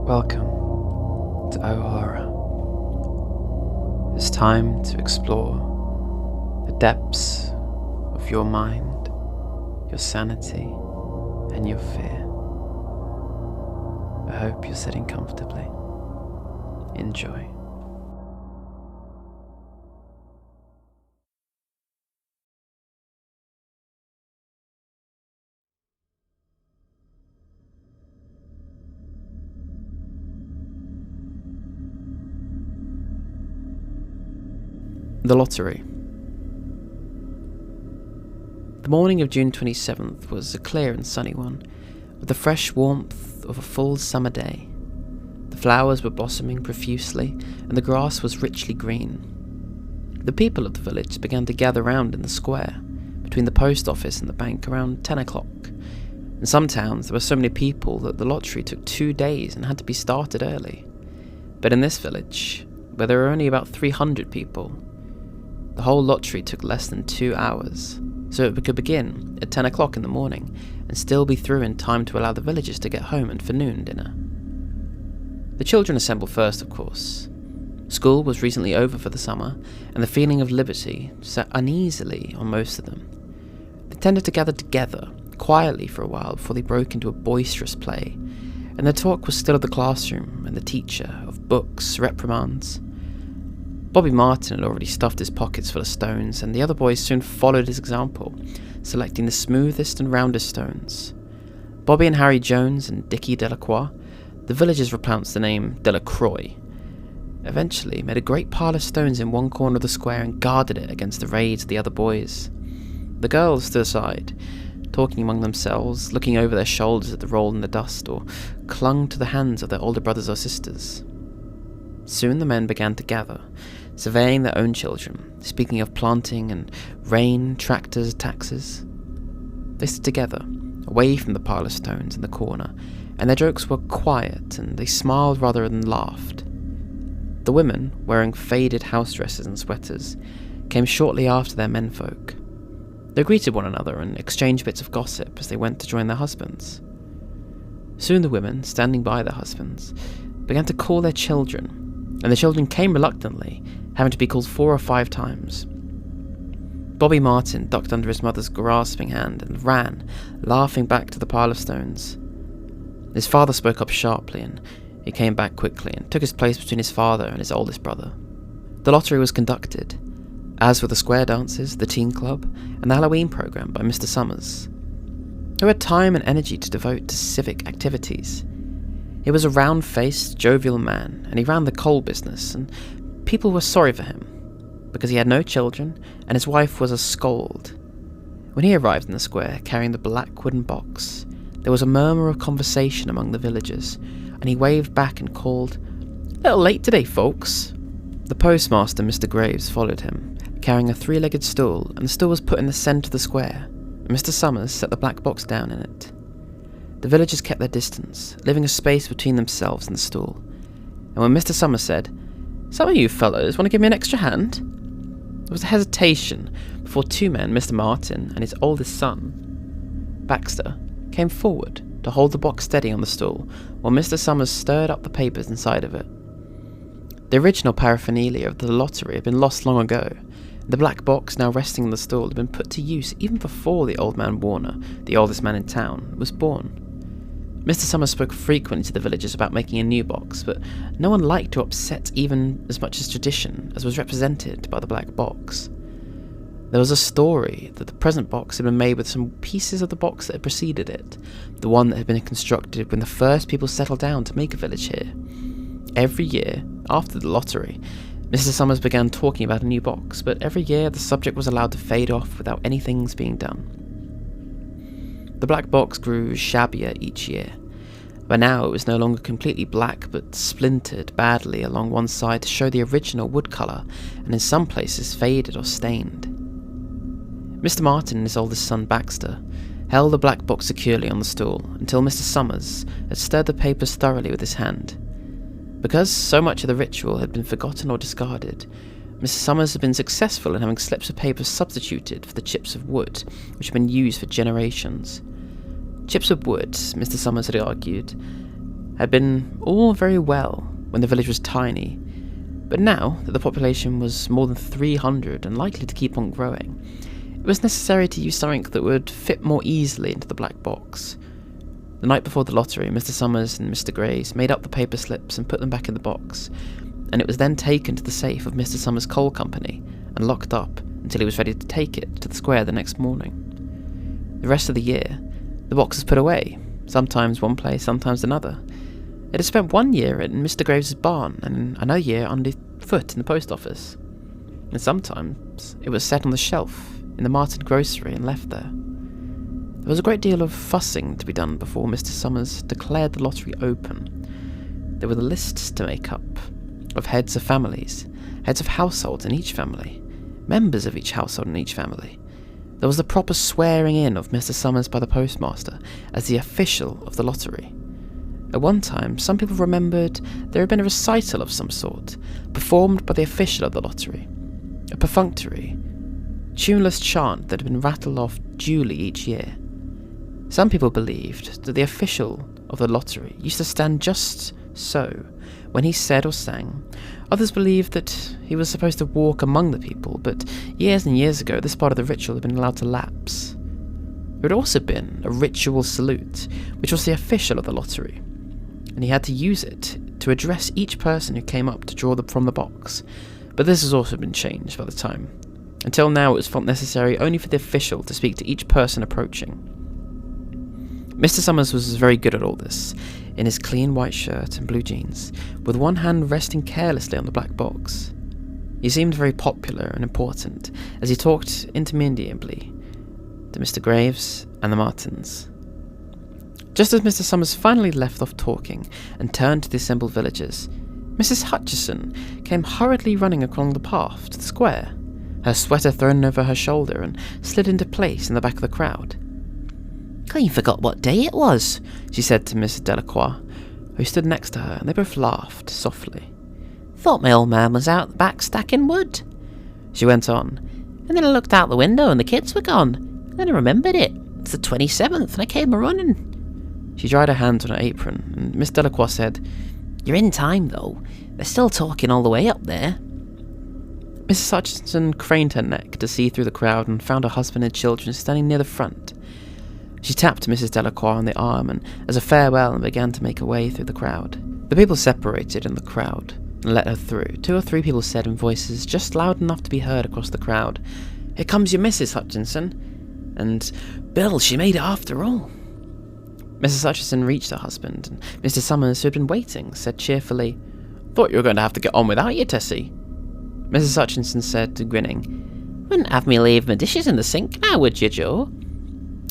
Welcome to O'Hara. It's time to explore the depths of your mind, your sanity, and your fear. I hope you're sitting comfortably. Enjoy. The lottery. The morning of June 27th was a clear and sunny one, with the fresh warmth of a full summer day. The flowers were blossoming profusely, and the grass was richly green. The people of the village began to gather round in the square, between the post office and the bank, around 10 o'clock. In some towns there were so many people that the lottery took 2 days and had to be started early. But in this village, where there were only about 300 people, the whole lottery took less than 2 hours, so it could begin at 10 o'clock in the morning and still be through in time to allow the villagers to get home and for noon dinner. The children assembled first, of course. School was recently over for the summer, and the feeling of liberty sat uneasily on most of them. They tended to gather together quietly for a while before they broke into a boisterous play, and their talk was still of the classroom and the teacher, of books, reprimands. Bobby Martin had already stuffed his pockets full of stones, and the other boys soon followed his example, selecting the smoothest and roundest stones. Bobby and Harry Jones and Dickie Delacroix, the villagers repronounced the name Delacroix, eventually made a great pile of stones in one corner of the square and guarded it against the raids of the other boys. The girls stood aside, talking among themselves, looking over their shoulders at the roll in the dust, or clung to the hands of their older brothers or sisters. Soon the men began to gather, surveying their own children, speaking of planting and rain, tractors, taxes. They stood together, away from the pile of stones in the corner, and their jokes were quiet, and they smiled rather than laughed. The women, wearing faded house dresses and sweaters, came shortly after their menfolk. They greeted one another and exchanged bits of gossip as they went to join their husbands. Soon the women, standing by their husbands, began to call their children, and the children came reluctantly, having to be called 4 or 5 times. Bobby Martin ducked under his mother's grasping hand and ran, laughing back to the pile of stones. His father spoke up sharply, and he came back quickly and took his place between his father and his oldest brother. The lottery was conducted, as were the square dances, the teen club, and the Halloween programme by Mr. Summers, who had time and energy to devote to civic activities. He was a round-faced, jovial man, and he ran the coal business, and people were sorry for him, because he had no children, and his wife was a scold. When he arrived in the square, carrying the black wooden box, there was a murmur of conversation among the villagers, and he waved back and called, "A little late today, folks." The postmaster, Mr. Graves, followed him, carrying a 3-legged stool, and the stool was put in the centre of the square, and Mr. Summers set the black box down in it. The villagers kept their distance, leaving a space between themselves and the stool, and when Mr. Summers said, "Some of you fellows want to give me an extra hand?" there was a hesitation before 2 men, Mr. Martin and his oldest son, Baxter, came forward to hold the box steady on the stool while Mr. Summers stirred up the papers inside of it. The original paraphernalia of the lottery had been lost long ago. The black box now resting on the stool had been put to use even before the old man Warner, the oldest man in town, was born. Mr. Summers spoke frequently to the villagers about making a new box, but no one liked to upset even as much as tradition as was represented by the black box. There was a story that the present box had been made with some pieces of the box that had preceded it, the one that had been constructed when the first people settled down to make a village here. Every year, after the lottery, Mr. Summers began talking about a new box, but every year the subject was allowed to fade off without anything being done. The black box grew shabbier each year. By now it was no longer completely black, but splintered badly along one side to show the original wood colour, and in some places faded or stained. Mr. Martin and his oldest son Baxter held the black box securely on the stool until Mr. Summers had stirred the papers thoroughly with his hand. Because so much of the ritual had been forgotten or discarded, Mr. Summers had been successful in having slips of paper substituted for the chips of wood, which had been used for generations. Chips of wood, Mr. Summers had argued, had been all very well when the village was tiny, but now that the population was more than 300 and likely to keep on growing, it was necessary to use something that would fit more easily into the black box. The night before the lottery, Mr. Summers and Mr. Graves made up the paper slips and put them back in the box, and it was then taken to the safe of Mr. Summers' coal company and locked up until he was ready to take it to the square the next morning. The rest of the year, the box was put away, sometimes one place, sometimes another. It had spent 1 year in Mr. Graves' barn and another year underfoot in the post office, and sometimes it was set on the shelf in the Martin grocery and left there. There was a great deal of fussing to be done before Mr. Summers declared the lottery open. There were the lists to make up, of heads of families, heads of households in each family, members of each household in each family. There was the proper swearing in of Mr. Summers by the postmaster as the official of the lottery. At one time, some people remembered there had been a recital of some sort, performed by the official of the lottery, a perfunctory, tuneless chant that had been rattled off duly each year. Some people believed that the official of the lottery used to stand just so when he said or sang. Others believed that he was supposed to walk among the people, but years and years ago this part of the ritual had been allowed to lapse. There had also been a ritual salute, which was the official of the lottery, and he had to use it to address each person who came up to draw from the box, but this has also been changed by the time. Until now it was felt necessary only for the official to speak to each person approaching. Mr. Summers was very good at all this, in his clean white shirt and blue jeans, with one hand resting carelessly on the black box. He seemed very popular and important as he talked interminably to Mr. Graves and the Martins. Just as Mr. Summers finally left off talking and turned to the assembled villagers, Mrs. Hutchison came hurriedly running along the path to the square, her sweater thrown over her shoulder and slid into place in the back of the crowd. "Clean forgot what day it was," she said to Mrs. Delacroix, who stood next to her, and they both laughed softly. "Thought my old man was out the back stacking wood," she went on, "and then I looked out the window and the kids were gone, and then I remembered it. It's the 27th, and I came a-running." She dried her hands on her apron, and Miss Delacroix said, "You're in time, though. They're still talking all the way up there." Mrs. Hutchinson craned her neck to see through the crowd and found her husband and children standing near the front. She tapped Mrs. Delacroix on the arm and as a farewell and began to make her way through the crowd. The people separated in the crowd and let her through. 2 or 3 people said in voices just loud enough to be heard across the crowd, "Here comes your Mrs. Hutchinson," and "Bill, she made it after all." Mrs. Hutchinson reached her husband, and Mr. Summers, who had been waiting, said cheerfully, "Thought you were going to have to get on without you, Tessie." Mrs. Hutchinson said, grinning, "Wouldn't have me leave my dishes in the sink now, would you, Joe?"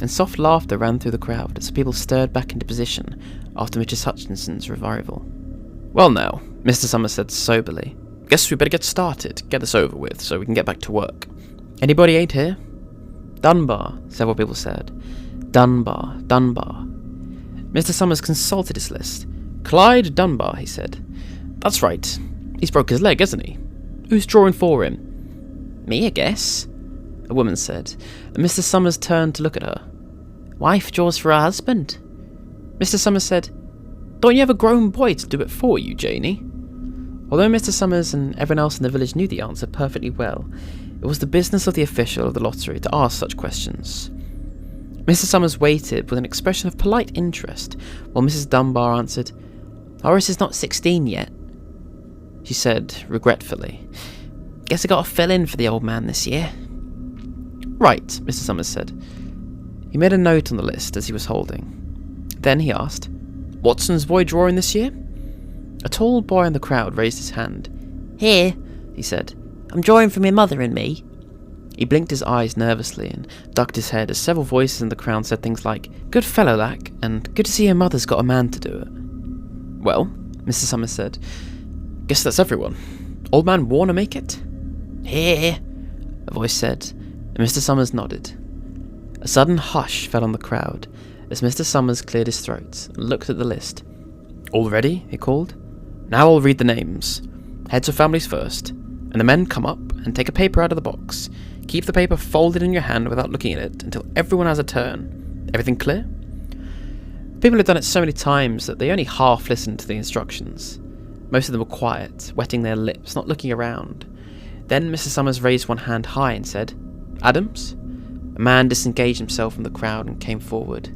And soft laughter ran through the crowd as people stirred back into position after Mrs. Hutchinson's revival. "Well now," Mr. Summers said soberly, "guess we better get started, get this over with, so we can get back to work. Anybody ain't here?" "Dunbar," several people said. "Dunbar, Dunbar." Mr. Summers consulted his list. "Clyde Dunbar," he said. "That's right. He's broke his leg, hasn't he? Who's drawing for him?" "Me, I guess," a woman said, and Mr. Summers turned to look at her. "Wife draws for her husband." Mr. Summers said, "Don't you have a grown boy to do it for you, Janie?" Although Mr. Summers and everyone else in the village knew the answer perfectly well, it was the business of the official of the lottery to ask such questions. Mr. Summers waited with an expression of polite interest, while Mrs. Dunbar answered, "Horace is not 16 yet." She said, regretfully, "Guess I got to fill in for the old man this year." "Right," Mr. Summers said. He made a note on the list as he was holding. Then he asked, "Watson's boy drawing this year?" A tall boy in the crowd raised his hand. "Here," he said. "I'm drawing for my mother and me." He blinked his eyes nervously and ducked his head as several voices in the crowd said things like, "Good fellow, Lack," and "Good to see your mother's got a man to do it." "Well," Mr. Summers said, "guess that's everyone. Old man Warner make it?" "Here," a voice said, and Mr. Summers nodded. A sudden hush fell on the crowd as Mr. Summers cleared his throat and looked at the list. "All ready?" he called. "Now I'll read the names. Heads of families first, and the men come up and take a paper out of the box. Keep the paper folded in your hand without looking at it until everyone has a turn. Everything clear?" People had done it so many times that they only half listened to the instructions. Most of them were quiet, wetting their lips, not looking around. Then Mr. Summers raised one hand high and said, "Adams?" A man disengaged himself from the crowd and came forward.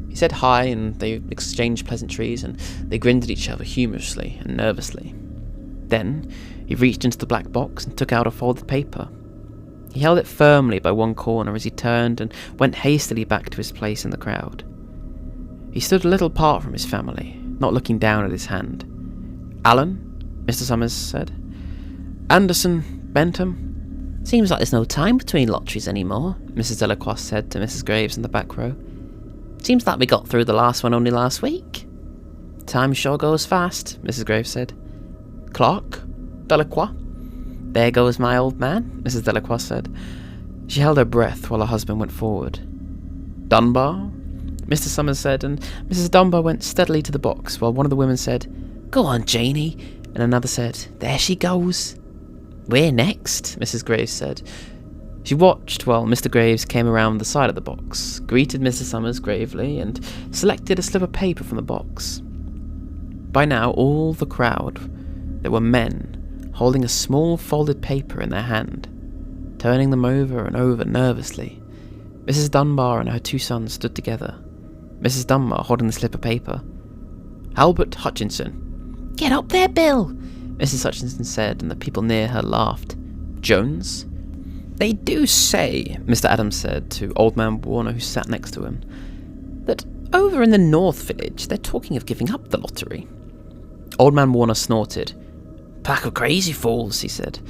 He said hi, and they exchanged pleasantries, and they grinned at each other humorously and nervously. Then he reached into the black box and took out a folded paper. He held it firmly by one corner as he turned and went hastily back to his place in the crowd. He stood a little apart from his family, not looking down at his hand. "Alan?" Mr. Summers said. "Anderson, Bentham?" "Seems like there's no time between lotteries anymore," Mrs. Delacroix said to Mrs. Graves in the back row. "Seems like we got through the last one only last week." "Time sure goes fast," Mrs. Graves said. "Clark? Delacroix? There goes my old man," Mrs. Delacroix said. She held her breath while her husband went forward. "Dunbar?" Mr. Summers said, and Mrs. Dunbar went steadily to the box while one of the women said, "Go on, Janie," and another said, "There she goes." "We're next," Mrs. Graves said. She watched while Mr. Graves came around the side of the box, greeted Mr. Summers gravely, and selected a slip of paper from the box. By now, all the crowd, there were men, holding a small folded paper in their hand, turning them over and over nervously. Mrs. Dunbar and her two sons stood together, Mrs. Dunbar holding the slip of paper. "Albert Hutchinson." "Get up there, Bill," Mrs. Hutchinson said, and the people near her laughed. "Jones?" "They do say," Mr. Adams said to Old Man Warner, who sat next to him, "that over in the North Village they're talking of giving up the lottery." Old Man Warner snorted. "Pack of crazy fools," he said.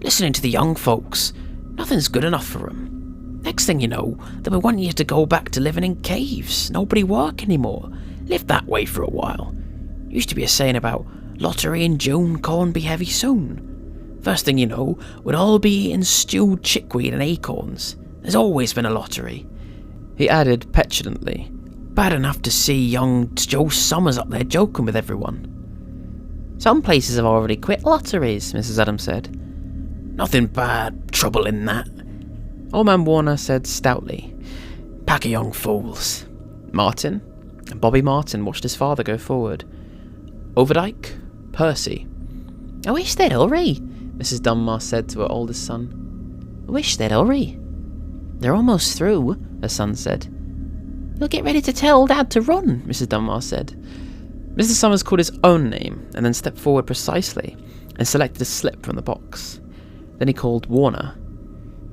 "Listening to the young folks. Nothing's good enough for 'em. Next thing you know, they'll be wanting you to go back to living in caves. Nobody work anymore. Live that way for a while. Used to be a saying about lottery in June, corn be heavy soon. First thing you know, we'd all be eating stewed chickweed and acorns. There's always been a lottery." He added petulantly, "Bad enough to see young Joe Summers up there joking with everyone." "Some places have already quit lotteries," Mrs. Adams said. "Nothing bad trouble in that," Old Man Warner said stoutly. "Pack of young fools." Martin? Bobby Martin watched his father go forward. Overdyke? Percy? "I wish they'd hurry," Mrs. Dunbar said to her oldest son. "I wish they'd hurry." "They're almost through," her son said. "You'll get ready to tell Dad to run," Mrs. Dunbar said. Mr. Summers called his own name and then stepped forward precisely and selected a slip from the box. Then he called Warner.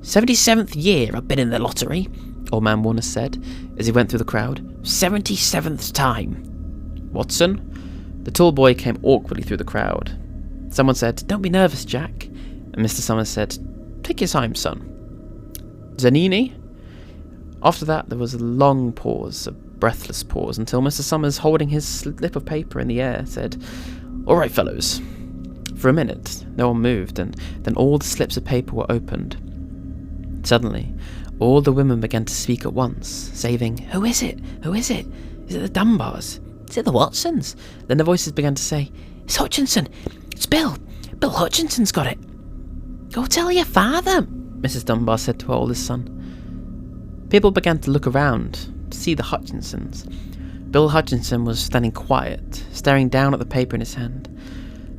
"77th year I've been in the lottery," Old Man Warner said as he went through the crowd. 77th time. "Watson?" The tall boy came awkwardly through the crowd. Someone said, "Don't be nervous, Jack." And Mr. Summers said, "Take your time, son." "Zanini?" After that there was a long pause, a breathless pause, until Mr. Summers, holding his slip of paper in the air, said, "All right, fellows." For a minute, no one moved, and then all the slips of paper were opened. Suddenly, all the women began to speak at once, saying, "Who is it? Who is it? Is it the Dunbars? Is it the Watsons?" Then the voices began to say, "It's Hutchinson! It's Bill! Bill Hutchinson's got it!" "Go tell your father," Mrs. Dunbar said to her oldest son. People began to look around to see the Hutchinsons. Bill Hutchinson was standing quiet, staring down at the paper in his hand.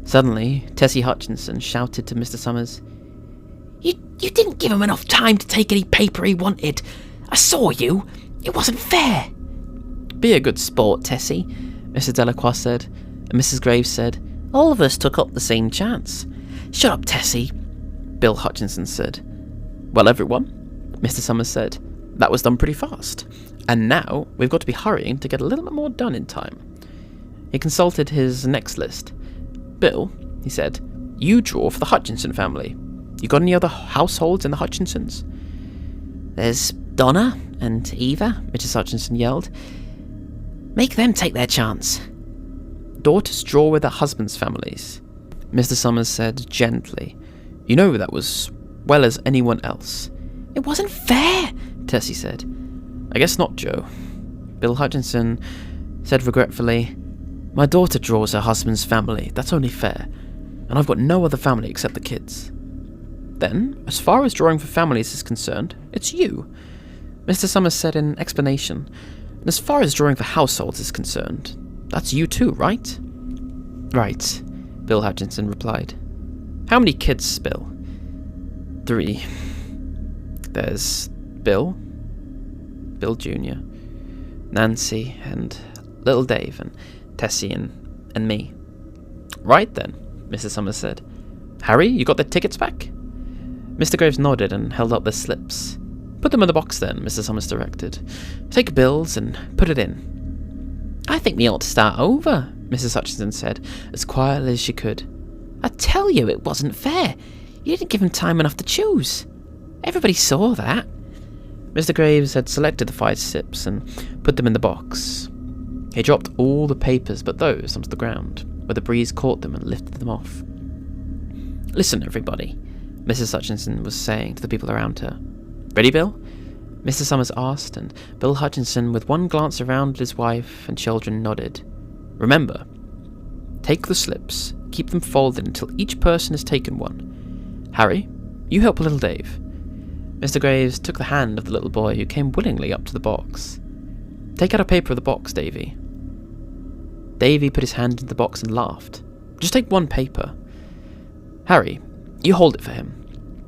Suddenly, Tessie Hutchinson shouted to Mr. Summers, You didn't give him enough time to take any paper he wanted. I saw you. It wasn't fair." "Be a good sport, Tessie," Mrs. Delacroix said, and Mrs. Graves said, "All of us took up the same chance." "Shut up, Tessie," Bill Hutchinson said. "Well, everyone," Mr. Summers said, "that was done pretty fast. And now we've got to be hurrying to get a little bit more done in time." He consulted his next list. "Bill," he said, "you draw for the Hutchinson family. You got any other households in the Hutchinsons?" "There's Donna and Eva," Mrs. Hutchinson yelled. "Make them take their chance." "Daughters draw with their husbands' families," Mr. Summers said gently. "You know that was well as anyone else." "It wasn't fair," Tessie said. "I guess not, Joe." Bill Hutchinson said regretfully, "My daughter draws her husband's family. That's only fair. And I've got no other family except the kids." "Then, as far as drawing for families is concerned, it's you," Mr. Summers said in explanation. And as far as drawing for households is concerned, that's you too, right? Right, Bill Hutchinson replied. How many kids, Bill? 3. There's Bill, Bill Jr., Nancy, and little Dave, and Tessie, and me. Right then, Mrs. Summers said. Harry, you got the tickets back? Mr. Graves nodded and held up the slips. Put them in the box then, Mr. Summers directed. Take Bill's and put it in. I think we ought to start over, Mrs. Hutchinson said, as quietly as she could. I tell you, it wasn't fair. You didn't give him time enough to choose. Everybody saw that. Mr. Graves had selected the 5 slips and put them in the box. He dropped all the papers but those onto the ground, where the breeze caught them and lifted them off. Listen, everybody, Mrs. Hutchinson was saying to the people around her. Ready, Bill? Mr. Summers asked, and Bill Hutchinson, with one glance around at his wife and children, nodded. Remember, take the slips, keep them folded until each person has taken one. Harry, you help little Dave. Mr. Graves took the hand of the little boy, who came willingly up to the box. Take out a paper of the box, Davy. Davy put his hand into the box and laughed. Just take one paper. Harry, you hold it for him.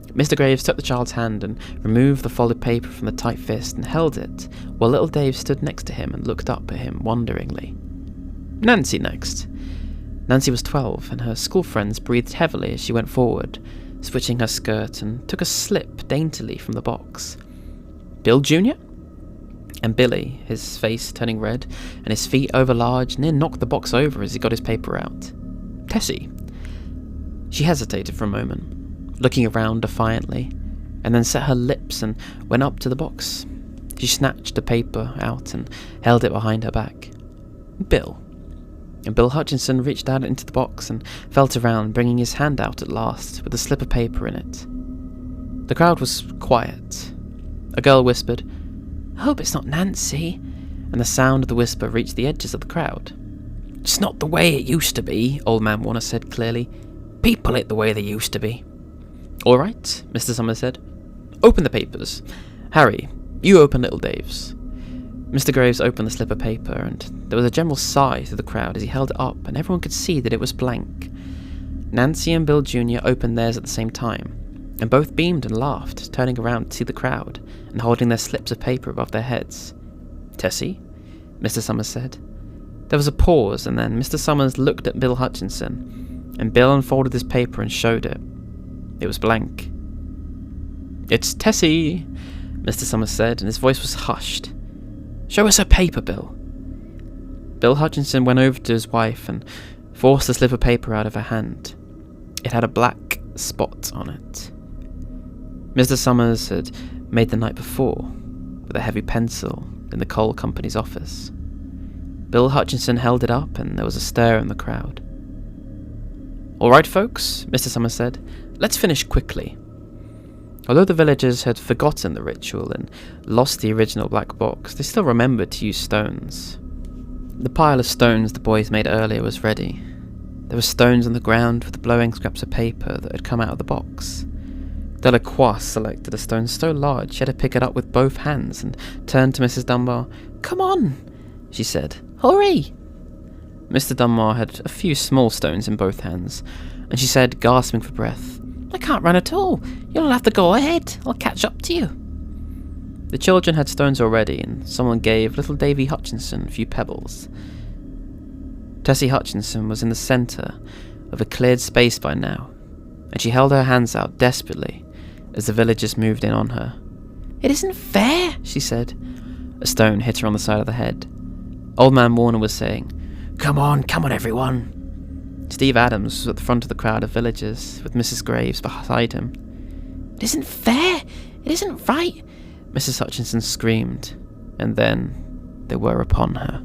Mr. Graves took the child's hand and removed the folded paper from the tight fist and held it, while little Dave stood next to him and looked up at him wonderingly. Nancy next. Nancy was 12, and her school friends breathed heavily as she went forward, switching her skirt, and took a slip daintily from the box. Bill Jr.? And Billy, his face turning red and his feet overlarge, near knocked the box over as he got his paper out. Tessie. She hesitated for a moment, looking around defiantly, and then set her lips and went up to the box. She snatched the paper out and held it behind her back. Bill. And Bill Hutchinson reached out into the box and felt around, bringing his hand out at last with a slip of paper in it. The crowd was quiet. A girl whispered, I hope it's not Nancy, and the sound of the whisper reached the edges of the crowd. It's not the way it used to be, Old Man Warner said clearly. People ain't the way they used to be. All right, Mr. Summers said. Open the papers. Harry, you open little Dave's. Mr. Graves opened the slip of paper, and there was a general sigh through the crowd as he held it up, and everyone could see that it was blank. Nancy and Bill Jr. opened theirs at the same time, and both beamed and laughed, turning around to see the crowd and holding their slips of paper above their heads. Tessie, Mr. Summers said. There was a pause, and then Mr. Summers looked at Bill Hutchinson, and Bill unfolded his paper and showed it. It was blank. It's Tessie, Mr. Summers said, and his voice was hushed. Show us her paper, Bill. Bill Hutchinson went over to his wife and forced the slip of paper out of her hand. It had a black spot on it. Mr. Summers had made the night before, with a heavy pencil in the coal company's office. Bill Hutchinson held it up, and there was a stir in the crowd. All right, folks, Mr. Summers said, let's finish quickly. Although the villagers had forgotten the ritual and lost the original black box, they still remembered to use stones. The pile of stones the boys made earlier was ready. There were stones on the ground with the blowing scraps of paper that had come out of the box. Delacroix selected a stone so large she had to pick it up with both hands and turned to Mrs. Dunbar. Come on, she said. Hurry! Mr. Dunbar had a few small stones in both hands, and she said, gasping for breath, I can't run at all. You'll have to go ahead. I'll catch up to you. The children had stones already, and someone gave little Davy Hutchinson a few pebbles. Tessie Hutchinson was in the centre of a cleared space by now, and she held her hands out desperately as the villagers moved in on her. It isn't fair, she said. A stone hit her on the side of the head. Old Man Warner was saying, come on, everyone. Steve Adams was at the front of the crowd of villagers, with Mrs. Graves beside him. It isn't fair! It isn't right! Mrs. Hutchinson screamed, and then they were upon her.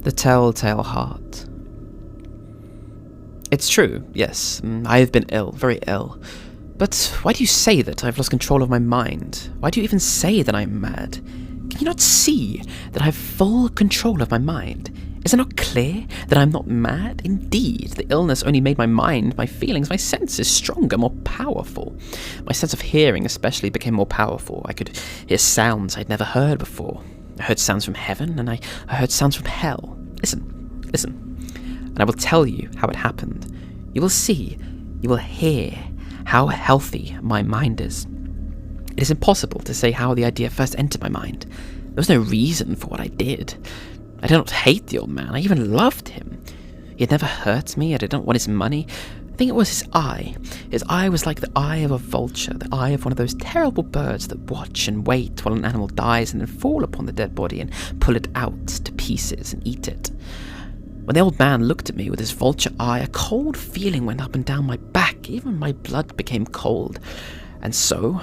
The Telltale Heart. It's true, yes, I have been ill, very ill. But why do you say that I've lost control of my mind? Why do you even say that I'm mad? Can you not see that I have full control of my mind? Is it not clear that I am not mad? Indeed, the illness only made my mind, my feelings, my senses stronger, more powerful. My sense of hearing especially became more powerful. I could hear sounds I'd never heard before. I heard sounds from heaven, and I heard sounds from hell. Listen, and I will tell you how it happened. You will see, you will hear how healthy my mind is. It is impossible to say how the idea first entered my mind. There was no reason for what I did. I did not hate the old man, I even loved him. He had never hurt me, I did not want his money. I think it was his eye. His eye was like the eye of a vulture, the eye of one of those terrible birds that watch and wait while an animal dies and then fall upon the dead body and pull it out to pieces and eat it. When the old man looked at me with his vulture eye, a cold feeling went up and down my back, even my blood became cold. And so,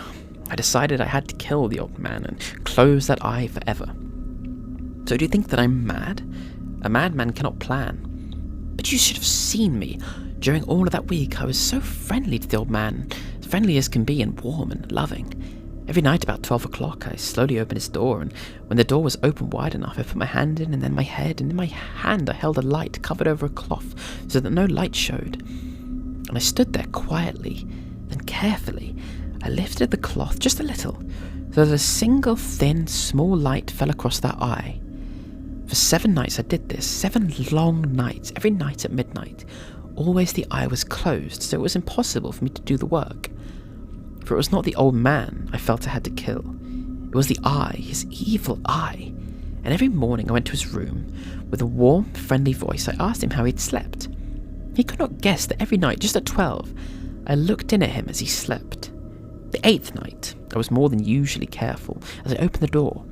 I decided I had to kill the old man and close that eye forever. So do you think that I'm mad? A madman cannot plan. But you should have seen me. During all of that week, I was so friendly to the old man, as friendly as can be and warm and loving. Every night about 12 o'clock, I slowly opened his door, and when the door was open wide enough, I put my hand in, and then my head, and in my hand I held a light covered over a cloth so that no light showed. And I stood there quietly, then carefully, I lifted the cloth just a little, so that a single thin, small light fell across that eye. For 7 nights I did this, 7 long nights, every night at midnight. Always the eye was closed, so it was impossible for me to do the work. For it was not the old man I felt I had to kill. It was the eye, his evil eye. And every morning I went to his room. With a warm, friendly voice, I asked him how he'd slept. He could not guess that every night, just at 12, I looked in at him as he slept. The 8th night, I was more than usually careful. As I opened the door,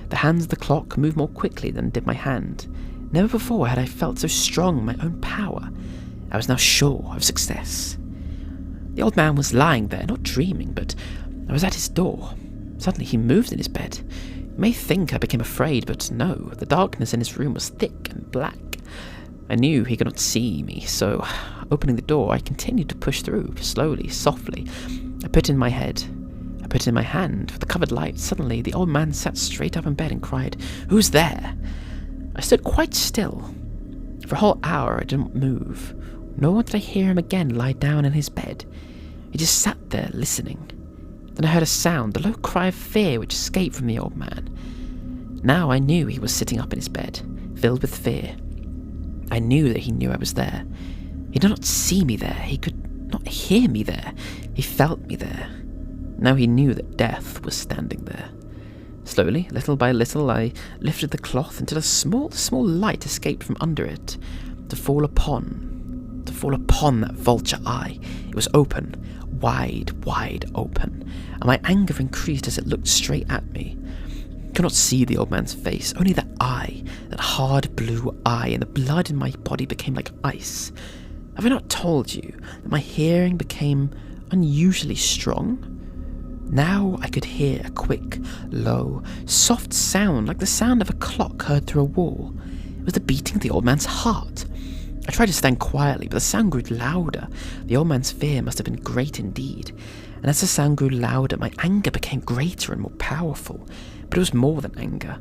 the hands of the clock moved more quickly than did my hand. Never before had I felt so strong in my own power. I was now sure of success. The old man was lying there, not dreaming, but I was at his door. Suddenly he moved in his bed. You may think I became afraid, but no, the darkness in his room was thick and black. I knew he could not see me, so, opening the door, I continued to push through, slowly, softly. I put in my head. I put in my hand. With the covered light, suddenly the old man sat straight up in bed and cried, "Who's there?" I stood quite still. For a whole hour I didn't move, nor did I hear him again lie down in his bed. He just sat there, listening. Then I heard a sound, a low cry of fear which escaped from the old man. Now I knew he was sitting up in his bed, filled with fear. I knew that he knew I was there. He did not see me there, he could not hear me there, he felt me there. Now he knew that death was standing there. Slowly, little by little, I lifted the cloth until a small light escaped from under it, to fall upon that vulture eye. It was open, wide open, and my anger increased as it looked straight at me. I could not see the old man's face, only that eye, that hard blue eye, and the blood in my body became like ice. Have I not told you that my hearing became unusually strong? Now I could hear a quick, low, soft sound like the sound of a clock heard through a wall. It was the beating of the old man's heart. I tried to stand quietly, but the sound grew louder. The old man's fear must have been great indeed. And as the sound grew louder, my anger became greater and more powerful. But it was more than anger.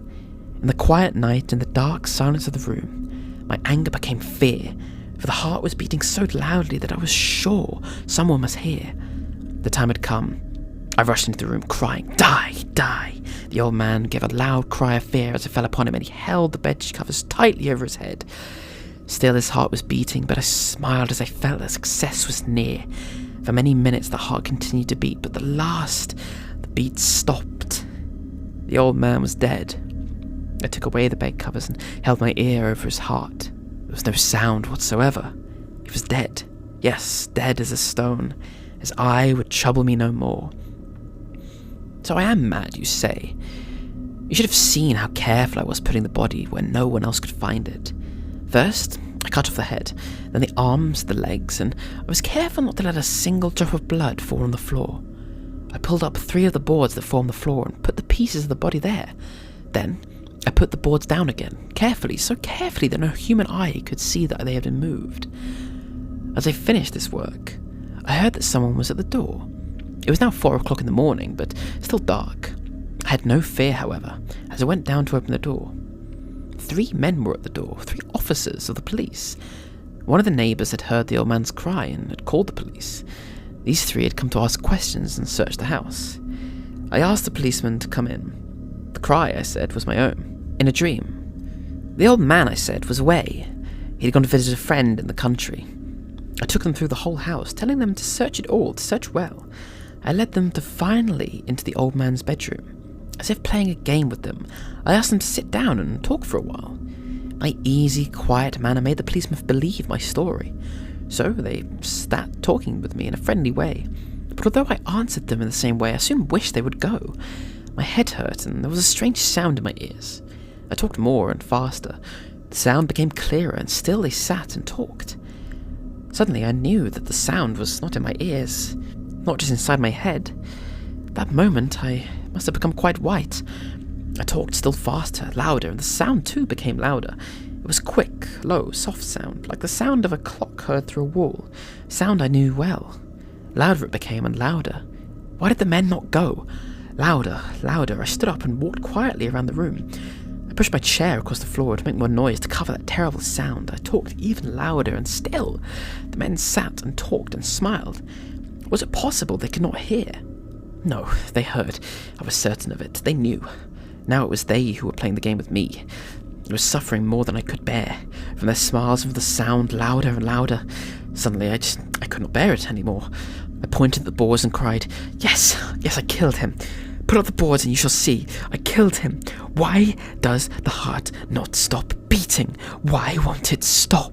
In the quiet night, in the dark silence of the room, my anger became fear, for the heart was beating so loudly that I was sure someone must hear. The time had come. I rushed into the room, crying, "Die! Die!" The old man gave a loud cry of fear as I fell upon him, and he held the bed covers tightly over his head. Still his heart was beating, but I smiled as I felt that success was near. For many minutes the heart continued to beat, but the beat stopped. The old man was dead. I took away the bed covers and held my ear over his heart. There was no sound whatsoever. He was dead. Yes, dead as a stone. His eye would trouble me no more. So I am mad, you say. You should have seen how careful I was putting the body where no one else could find it. First, I cut off the head, then the arms, the legs, and I was careful not to let a single drop of blood fall on the floor. I pulled up 3 of the boards that formed the floor and put the pieces of the body there. Then, I put the boards down again, carefully, so carefully that no human eye could see that they had been moved. As I finished this work, I heard that someone was at the door. It was now 4 o'clock in the morning, but still dark. I had no fear, however, as I went down to open the door. 3 men were at the door, 3 officers of the police. One of the neighbours had heard the old man's cry and had called the police. These 3 had come to ask questions and search the house. I asked the policeman to come in. The cry, I said, was my own, in a dream. The old man, I said, was away. He had gone to visit a friend in the country. I took them through the whole house, telling them to search it all, to search well. I led them finally into the old man's bedroom. As if playing a game with them, I asked them to sit down and talk for a while. My easy, quiet manner made the policemen believe my story. So they sat talking with me in a friendly way. But although I answered them in the same way, I soon wished they would go. My head hurt and there was a strange sound in my ears. I talked more and faster. The sound became clearer and still they sat and talked. Suddenly I knew that the sound was not in my ears, not just inside my head. At that moment I must have become quite white. I talked still faster, louder, and the sound too became louder. It was quick, low, soft sound, like the sound of a clock heard through a wall. Sound I knew well. Louder it became and louder. Why did the men not go? Louder, louder. I stood up and walked quietly around the room. I pushed my chair across the floor to make more noise to cover that terrible sound. I talked even louder, and still the men sat and talked and smiled. Was it possible they could not hear? No, they heard. I was certain of it. They knew. Now it was they who were playing the game with me. I was suffering more than I could bear. From their smiles and from the sound, louder and louder. Suddenly I could not bear it anymore. I pointed at the boards and cried, Yes, I killed him. Put up the boards and you shall see. I killed him. Why does the heart not stop beating? Why won't it stop?